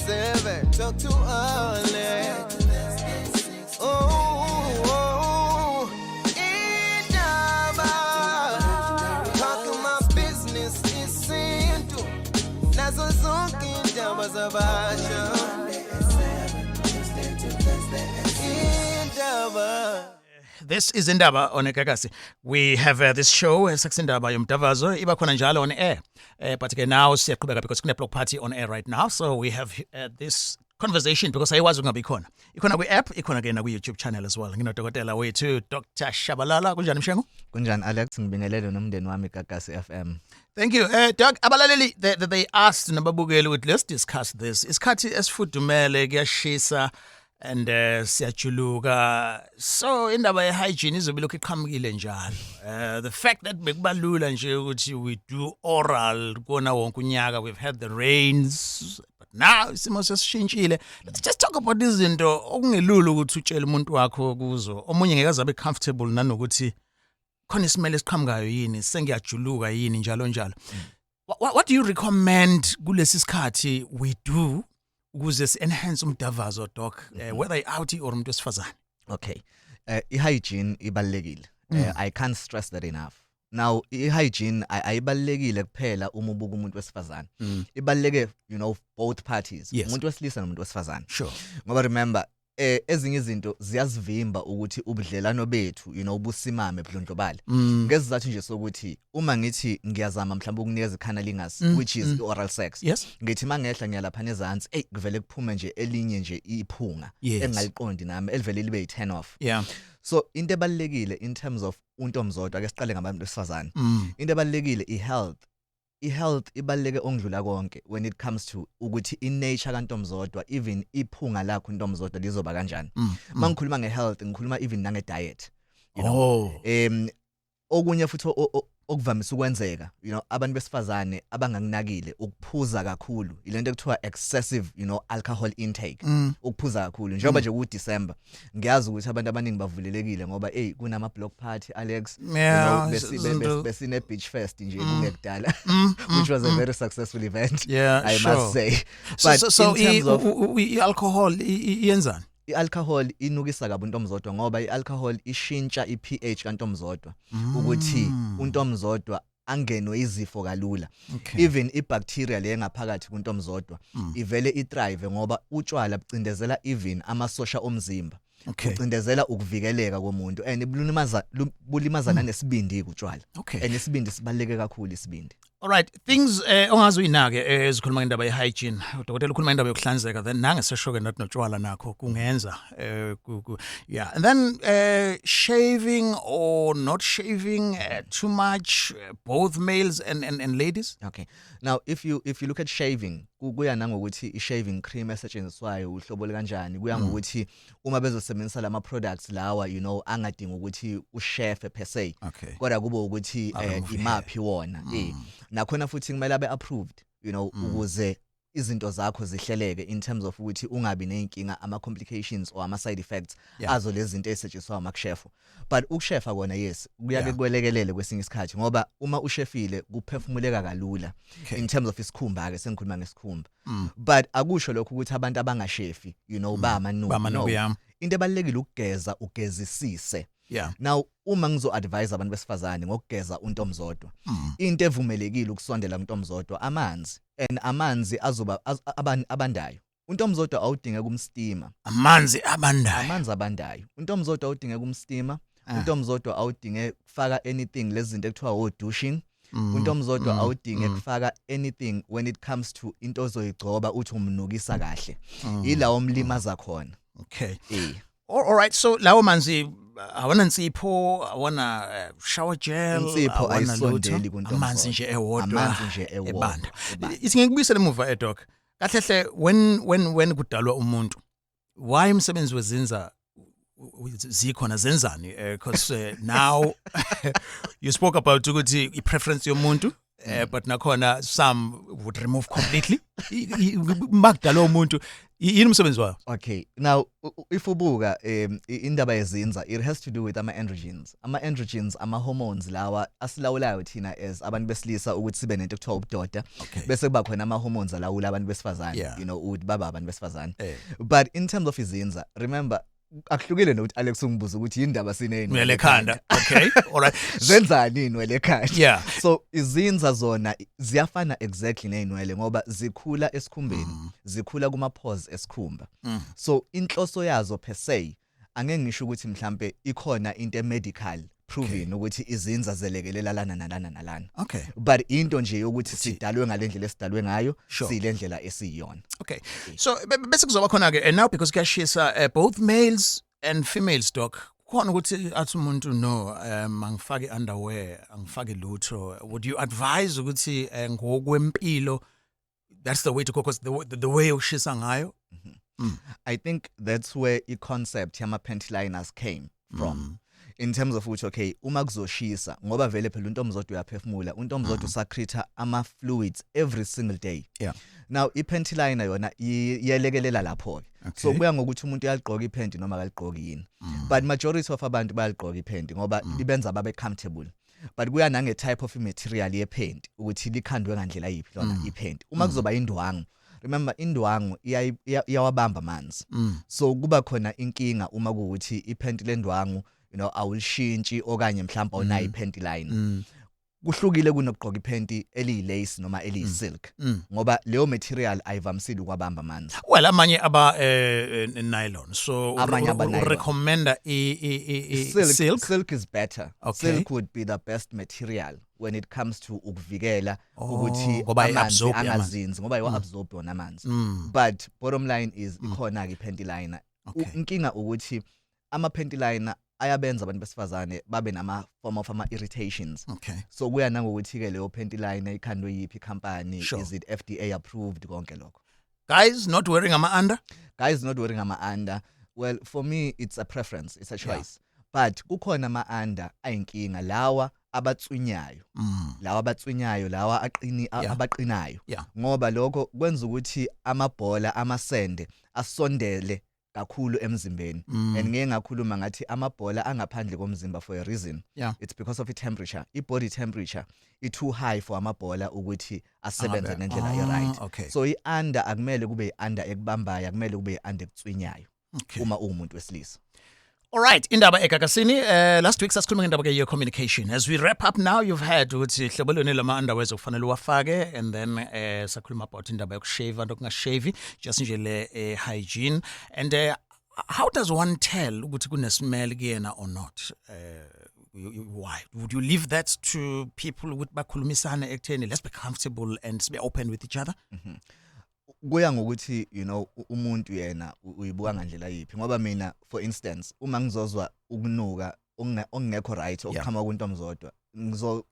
7. Talk too early. Oh, indaba. Talking my business isintu. Nazo zonke indaba zabasha. Indaba. This is Indaba on Gagasi. We have this show, Indaba Yomdavazo, iba khona njalo on air. But now siyaqhubeka because kune block party on air right now. So we have this conversation because ayiwazi ungabe ikhona. Ikhona kwi-app, ikhona ke na kwi-YouTube channel as well. Nginodokotela wethu Dr. Shabalala. Kunjani mshengu? Kunjani Alex, ngibingelele nomndeni wami Gagasi FM. Thank you. Doc, abalaleli they asked nababukeli ukuthi let's discuss this. Isikhathi esifudumele kuyashisa and siyajuluka. So indaba ye-hygiene izobe lokhu iqhamukile njalo. The fact that bekubalula nje ukuthi we do oral kona wonke unyaka, we've had the rains, but now isimo sesishintshile. Let's just talk about izinto okungelula ukuthi utshele umuntu wakho kuzo. Omunye ngeke azabe comfortable nanokuthi khona isimele esiqhamukayo yini, sengiyajuluka yini njalo njalo. What do you recommend kulesi sikhathi we do ukuze si-enhance umdavazo, doc, whether i-out or umuntu wesifazane? Okay. I-hygiene ibalulekile. I can't stress that enough. Now, i-hygiene ayibalulekile kuphela uma ubuka umuntu wesifazane. Ibaluleke, both parties. Yes. Umuntu wesilisa nomuntu wesifazane. Sure. Ngoba remember, ezinye izinto ziyasivimba ukuthi ubudlelano bethu ubusimame budlondlobale ngezizathu nje sokuthi uma ngithi ngiyazama mhlawumbe ukunikeza cunnilingus which is oral sex, yes, ngithi mangehla ngiyalapha nezansi kuvele kuphume nje elinye nje iphunga yes, engaliqondi nami elivele libe yi-turn off. Yeah. So into ebalulekile in terms of untomzodwa ake siqale ngabantu besifazane, into ebalulekile i-health ibaluleke ongidlula konke when it comes to ukuthi in-nature kantomzodwa, even iphunga lakho untomzodwa lizoba kanjani. Mangikhuluma nge-health ngikhuluma even nange-diet, okunye futhi okuvamise ukwenzeka, abantu besifazane abangakunakile ukuphuza kakhulu, ilento ekuthiwa excessive alcohol intake, ukuphuza kakhulu njengoba nje ku-December ngiyazi ukuthi abantu abaningi bavulelekile ngoba kunama block party Alex, besine beach fest nje kungekudala, which was a very successful event, I must say. But so in terms of alcohol iyenzani? I-alcohol inukisa kabi untomzodwa ngoba i-alcohol ishintsha i-pH kantomzodwa ukuthi untomzodwa angenwe izifo kalula. Okay. Even i-bacteria le ngaphakathi kuntomzodwa ivele i-thrive ngoba utshwala bucindezela even amasosha omzimba. Okay. Ucindezela ukuvikeleka komuntu and bulimaza nesibindi kutshwala. Okay. And isibindi sibaluleke kakhulu isibindi. All right, things ongazuyinake ezikhuluma ngendaba ye-hygiene. Udokotela ukhuluma ngendaba yokuhlanzeka, then nange seshoke nathi notshwala nakho kungenza yeah. And then shaving or not shaving too much, both males and ladies. Okay. Now if you look at shaving, kuya nangokuthi i-shaving cream esetshenziswayo uhlobo kanjani, kuya ngokuthi uma bezosebenzisa lama products lawa angadinga ukuthi ushefe per se. Okay. Kodwa kube ukuthi imaphi wona. Nakhona futhi kumele abe approved, ukuze izinto zakho zihleleke in terms of ukuthi ungabi nenkinga ama complications or ama side effects azo lezi zinto ezisetshenziswa amakushefu. But ukushefa kona yes kuyake kwelekelele kwesinye isikhathi ngoba uma ushefile kuphefumuleka kalula in terms of isikhumba ke sengikhuluma ngesikhumba. But akusho lokho ukuthi abantu abangashefi ba amanuku. Into ebalekile ukugeza ugezisise. Yeah. Now uma ngizo-advise abantu besifazane ngokugeza untomzodwa, into evumelekile ukusondela untomzodwa amanzi, and amanzi azoba abandayo. Untomzodwa awudinge kumstima. Amanzi abandayo. Untomzodwa awudinge kumstima. Untomzodwa awudinge kufaka anything lezi zinto ekuthiwa douching. Untomzodwa awudinge kufaka anything when it comes to into ozoyigcoba uthi umnukisa kahle. Ila omlimaza khona. Okay. All right, so lawo manzi awana nsipho, awana shower gel, insipho ayisondeli kuntomzodwa. Amanzi nje ewodwa ebanda. Isingekubuyisela emuva doc. Kahle when kudalwa umuntu, why umsebenzi wezinza zikhona zenzani? Because now you spoke about ukuthi i-preference yomuntu, but nakhona some would remove completely. Makudalwa umuntu Yini umsebenzi wayo? Okay, now if ubuka indaba yezinza, it has to do with ama-androgens. Ama-androgens, ama-hormones lawa asilawulayo thina as abantu besilisa ukuthi sibe nento ekuthiwa ubudoda, bese kuba khona ama-hormones alawula abantu besifazane, you know, ukuthi baba abantu besifazane. But in terms of izinza, remember, akuhlukile nokuthi Alex ungibuza ukuthi indaba sineyinwele ekhanda. Okay, all right. Zenzani inwele ekhanda? Yeah. So izinza zona ziyafana exactly neyinwele ngoba zikhula esikhumbeni, zikhula kuma pores esikhumba. So inhloso yazo per se angeke ngisho ukuthi mhlambe ikhona into medical proven ukuthi izinza zelekelela lana nalana. Okay. But into nje ukuthi sidalwe ngalendlela esidalwe ngayo, silendlela esiyona. Okay. So bese kuzoba khona ke, and now because kuyashisa both males and females doc, khona ukuthi athi umuntu no angifake underwear, angifake lutho, would you advise ukuthi ngokwempilo that's the way to go, because the way ushisa ngayo? I think that's where the concept yama panty liners came from. In terms of which, okay, uma kuzoshisa ngoba vele phela untomzodo uyaphefumula, untomzodo usacreate ama fluids every single day. Yeah. Now i-panty liner yona iyelekelela lapho. So kuya ngokuthi umuntu uyagqoka ipanty noma akagqoki yini. But majority of abantu bayagqoka ipanty ngoba ibenza babe comfortable. But kuya nange type of material yepanty ukuthi likhandwe ngandlela yipi lona ipanty. Uma kuzoba indwangu, remember indwangu iyawabamba amanzi. So kuba khona inkinga uma kuuthi ipanty lendwangu, you know, awulishintshi okanye mhlawumbe awunayo ipanty line. Kuhlukile kunokugqoka ipanty eliyilace noma eliyisilk ngoba leyo material ayivamisile ukwabamba amanzi. Well, amanye aba nylon. So recommend silk. Silk is better. Okay. Silk would be the best material when it comes to ukuvikela ukuthi amanzi angazinzi ngoba iwa absorb wona amanzi. But bottom line is ikhona ke ipanty liner. Inkinga ukuthi ama panty liner ayabenza abantu besifazane babe nama form of ama irritations. Okay. So kuya nangokuthi ke leyo panty liner ikhandwe yipi company, is it FDA approved konke lokho. Guys not wearing ama under? Guys not wearing ama under. Well, for me it's a preference, it's a choice. But kukhona ama under ayinkinga lawa abatswinyayo. Lawa abatswinyayo, lawa abaqinayo. Ngoba lokho kwenza ukuthi amabhola amasende asondele kakhulu emzimbeni. And ngeke ngakhuluma ngathi amabhola angaphandle komzimba for a reason. It's because of the temperature. I-body temperature is too high for amabhola ukuthi asebenze ngendlela right. Okay. So i-under akumele kube i-under ekubambayo, akumele kube i-under ekutswinyayo uma umuntu wesilisa. All right, indaba eGagasini, last week sasikhuluma ngendaba ke communication. As we wrap up now, you've heard ukuthi hlobo lone lama underwears okufanele uwafake, and then sakhuluma about indaba yokushave and okungashave, just nje le hygiene. And how does one tell ukuthi kunesmell kuyena or not? Why? Would you leave that to people ukuthi bakhulumisane ekutheni let's be comfortable and be open with each other? Kuya ngokuthi, you know, umuntu yena uyibuka ngandlela yipi ngoba mina for instance uma ngizozwa ukunuka ongekho right okuqhama kuntomzodwa,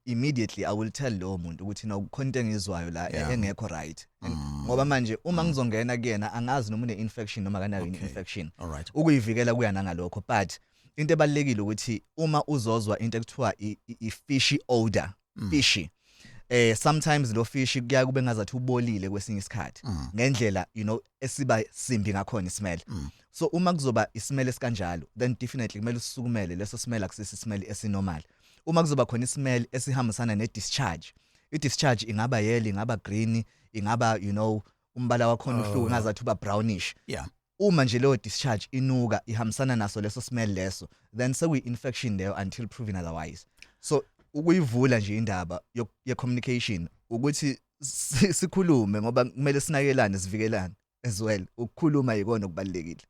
immediately I will tell lo muntu ukuthi no konke engizwayo la engekho right. Ngoba manje uma ngizongena kuyena angazi noma une infection noma kanayo infection. Ukuyivikela kuya nangalokho, but into ebalekile ukuthi uma uzozwa into ekuthiwa i-fishy odor, fishy, sometimes lo fish kuya kube ngazathi ubolile kwesinye isikhathi ngendlela, you know, esiba simbi ngakhona ismell. So uma kuzoba ismell esikanjalo, then definitely kumele usukumele leso smell akusisi smell esinormal. Uma kuzoba khona ismell esihambisana ne-discharge, i-discharge ingaba yellow, ingaba green, ingaba, you know, umbala wakhona uhluka ngazathi uba brownish. Uma nje leyo discharge inuka ihambisana naso leso smell leso, then sekuyi-infection leyo until proven otherwise. So ukuyivula nje indaba ye communication ukuthi sikhulume ngoba kumele sinakelane sivikelane as well. Ukukhuluma yikona okubalekile.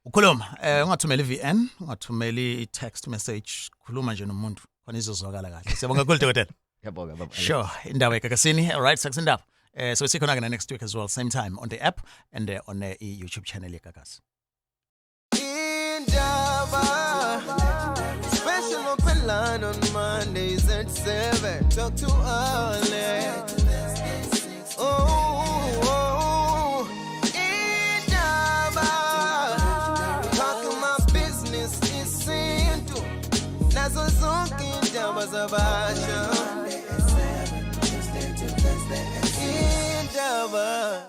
Ukhuluma ungathumela iVN, ungathumela i-text message, khuluma nje nomuntu khona izozwakala kahle. Siyabonga kakhulu dokotela. Yabonga. Sure, indaba eGagasini. All right, sakusindaba. So we'll see you again next week as well, same time on the app and on the YouTube channel Gagasi. Special open line on Mondays at 7. Talk to Alex. Indaba. Talking my business is into. Nazo zonke indaba zabasha. Indaba.